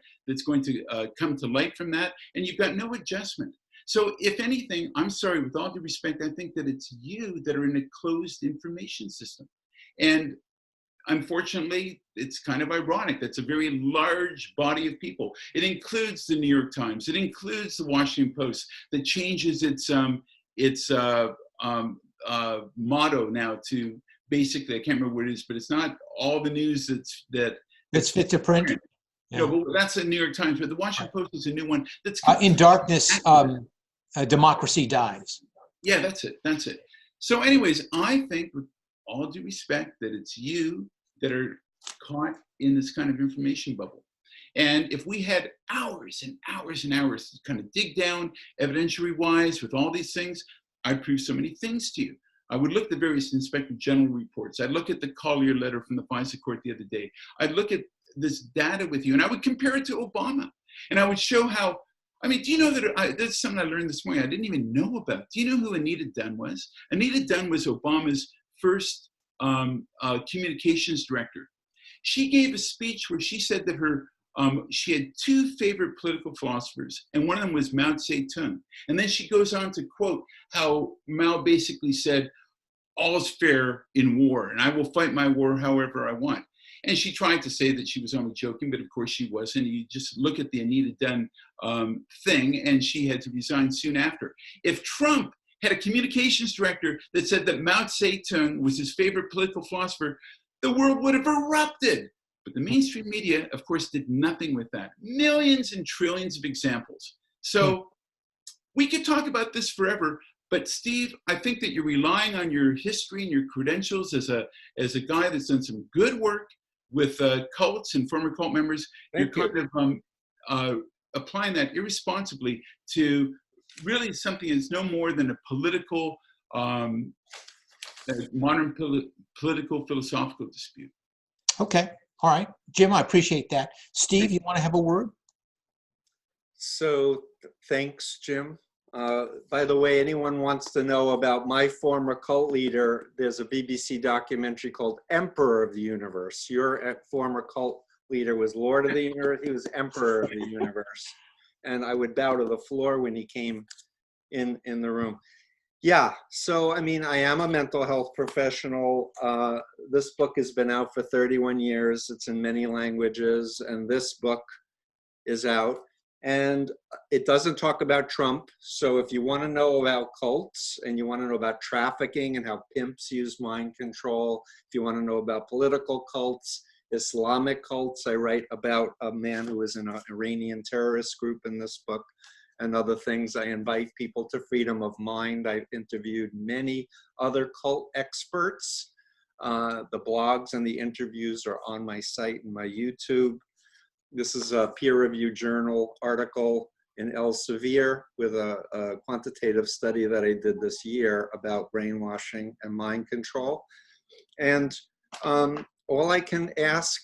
to come to light from that, and you've got no adjustment. So if anything, I'm sorry, with all due respect, I think that it's you that are in a closed information system. And unfortunately, it's kind of ironic. That's a very large body of people. It includes the New York Times. It includes the Washington Post that changes its motto now to basically, I can't remember what it is, but it's not all the news that's fit to print. Yeah. No, but that's the New York Times. But the Washington Post is a new one. That's in darkness, democracy dies. Yeah, that's it. That's it. So, anyways, I think, with all due respect, that it's you that are caught in this kind of information bubble. And if we had hours and hours and hours to kind of dig down evidentiary-wise with all these things, I'd prove so many things to you. I would look at the various Inspector General reports. I'd look at the Collier letter from the FISA court the other day. I'd look at this data with you, and I would compare it to Obama. And I would show how, I mean, do you know that, that's something I learned this morning I didn't even know about. Do you know who Anita Dunn was? Anita Dunn was Obama's first communications director. She gave a speech where she said that she had two favorite political philosophers, and one of them was Mao Zedong. And then she goes on to quote how Mao basically said, "All's fair in war, and I will fight my war however I want." And she tried to say that she was only joking, but of course she wasn't. You just look at the Anita Dunn thing, and she had to resign soon after. If Trump had a communications director that said that Mao Zedong was his favorite political philosopher, the world would have erupted. But the mainstream media, of course, did nothing with that. Millions and trillions of examples. So we could talk about this forever, but Steve, I think that you're relying on your history and your credentials as a guy that's done some good work with cults and former cult members. You're kind of applying that irresponsibly to really something that's no more than a political, modern political philosophical dispute. Okay. All right. Jim, I appreciate that. Steve, you want to have a word? So thanks, Jim. By the way, anyone wants to know about my former cult leader, there's a BBC documentary called Emperor of the Universe. Your former cult leader was Lord of the Universe. He was Emperor of the Universe. And I would bow to the floor when he came in the room. Yeah, so I mean, I am a mental health professional. This book has been out for 31 years. It's in many languages, and this book is out. And it doesn't talk about Trump. So if you want to know about cults and you want to know about trafficking and how pimps use mind control, if you want to know about political cults, Islamic cults, I write about a man who was in an Iranian terrorist group in this book, and other things. I invite people to freedom of mind. I've interviewed many other cult experts. The blogs and the interviews are on my site and my YouTube. This is a peer-reviewed journal article in Elsevier with a quantitative study that I did this year about brainwashing and mind control. And all I can ask,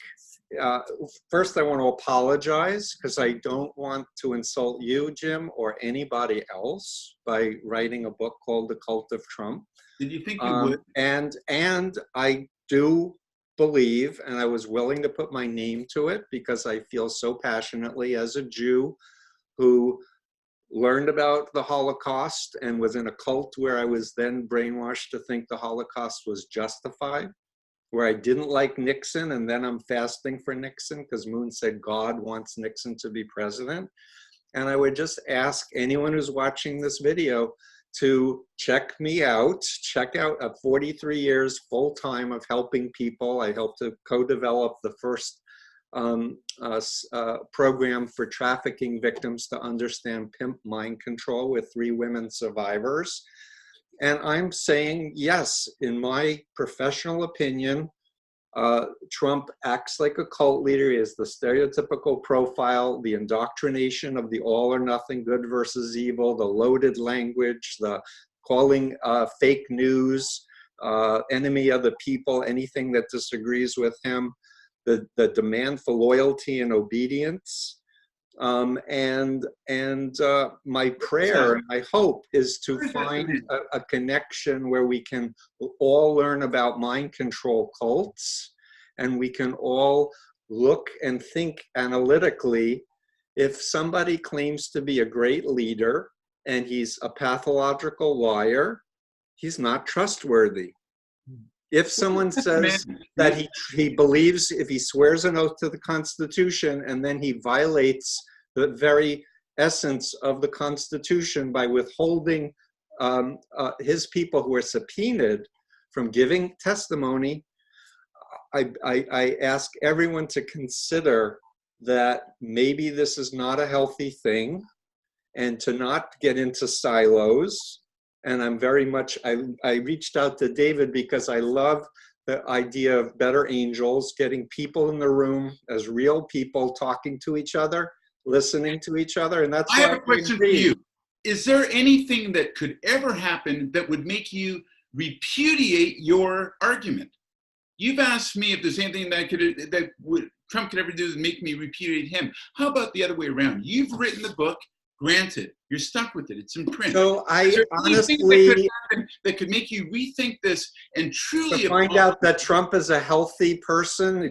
first I want to apologize because I don't want to insult you, Jim, or anybody else by writing a book called The Cult of Trump. Did you think you would? And I do believe, and I was willing to put my name to it because I feel so passionately as a Jew who learned about the Holocaust and was in a cult where I was then brainwashed to think the Holocaust was justified, where I didn't like Nixon, and then I'm fasting for Nixon because Moon said God wants Nixon to be president. And I would just ask anyone who's watching this video to check me out, check out 43 years full-time of helping people. I helped to co-develop the first program for trafficking victims to understand pimp mind control with 3 women survivors. And I'm saying, yes, in my professional opinion, Trump acts like a cult leader. He has the stereotypical profile, the indoctrination of the all or nothing, good versus evil, the loaded language, the calling fake news, enemy of the people, anything that disagrees with him, the demand for loyalty and obedience. My prayer and my hope is to find a connection where we can all learn about mind control cults, and we can all look and think analytically. If somebody claims to be a great leader and he's a pathological liar, he's not trustworthy. If someone says that he believes, if he swears an oath to the Constitution and then he violates the very essence of the Constitution by withholding his people who are subpoenaed from giving testimony, I ask everyone to consider that maybe this is not a healthy thing, and to not get into silos. And I'm very much, I reached out to David because I love the idea of better angels, getting people in the room as real people, talking to each other, listening to each other. And that's I have a question for you. Is there anything that could ever happen that would make you repudiate your argument? You've asked me if there's anything that Trump could ever do to make me repudiate him. How about the other way around? You've written the book. Granted, you're stuck with it. It's in print. So I honestly that could make you rethink this and truly to find out that Trump is a healthy person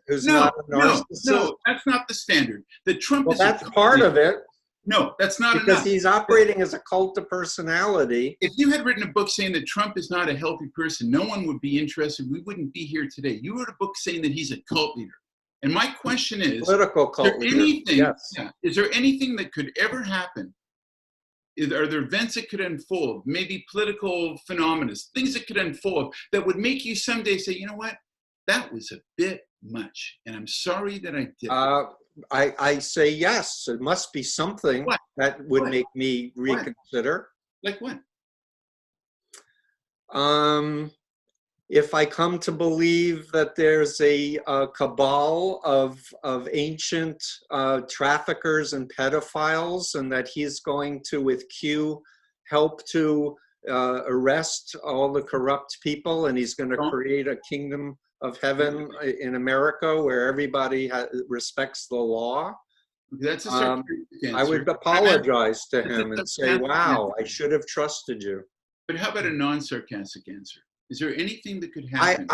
who's not a narcissist. No, that's not the standard. That Trump is that's part of it. No, that's not because enough. He's operating as a cult of personality. If you had written a book saying that Trump is not a healthy person, no one would be interested. We wouldn't be here today. You wrote a book saying that he's a cult leader. And my question is, political cult leader. Is there anything that could ever happen? Are there events that could unfold, maybe political phenomena, things that could unfold that would make you someday say, you know what, that was a bit much, and I'm sorry that I did it? I say yes. It must be something that would make me reconsider. Like what? If I come to believe that there's a cabal of ancient traffickers and pedophiles, and that he's going to, with Q, help to arrest all the corrupt people, and he's going to create a kingdom of heaven in America where everybody respects the law, that's a I would apologize to him and say, wow, I should have trusted you. But how about a non-sarcastic answer? Is there anything that could happen?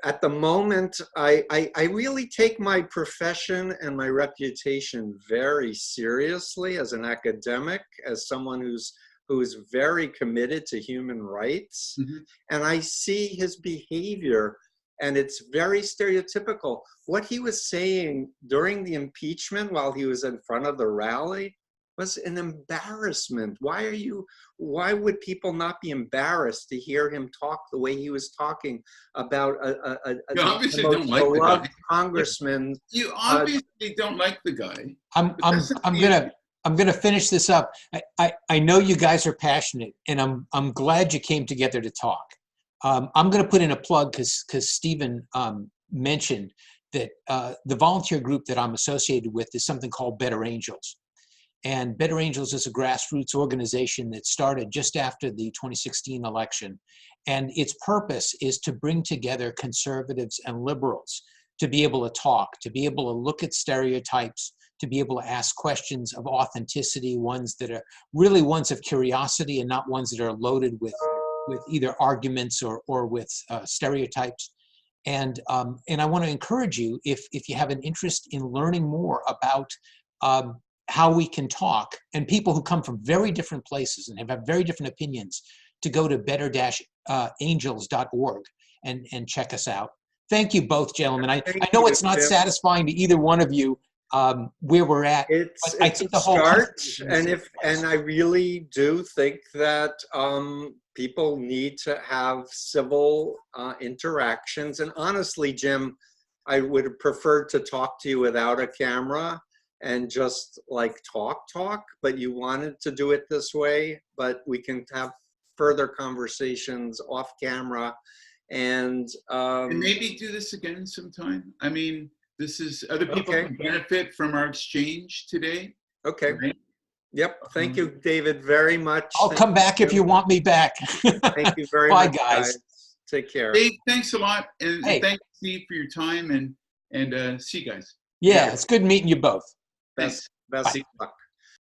At the moment, I really take my profession and my reputation very seriously as an academic, as someone who's very committed to human rights. Mm-hmm. And I see his behavior, and it's very stereotypical. What he was saying during the impeachment while he was in front of the rally was an embarrassment. Why would people not be embarrassed to hear him talk the way he was talking about a obviously don't like the guy. Congressman? You obviously don't like the guy. I'm gonna finish this up. I know you guys are passionate, and I'm glad you came together to talk. I'm gonna put in a plug because Stephen mentioned that the volunteer group that I'm associated with is something called Better Angels. And Better Angels is a grassroots organization that started just after the 2016 election. And its purpose is to bring together conservatives and liberals to be able to talk, to be able to look at stereotypes, to be able to ask questions of authenticity, ones that are really ones of curiosity and not ones that are loaded with either arguments or with stereotypes. And I want to encourage you, if you have an interest in learning more about how we can talk, and people who come from very different places and have very different opinions, to go to better-angels.org and check us out. Thank you both, gentlemen. I know it's not satisfying to either one of you where we're at. It's a start, and I really do think that people need to have civil interactions. And honestly, Jim, I would have preferred to talk to you without a camera and just like talk, but you wanted to do it this way. But we can have further conversations off camera, and maybe do this again sometime. I mean, this is other people can benefit from our exchange today. Okay. Right? Yep. Thank you, David, very much. I'll come back if you want me back. Thank you very much. Bye, guys. Take care. Dave, thanks a lot, and thanks, Steve, for your time, and see you guys. Yeah, it's good meeting you both. Best luck.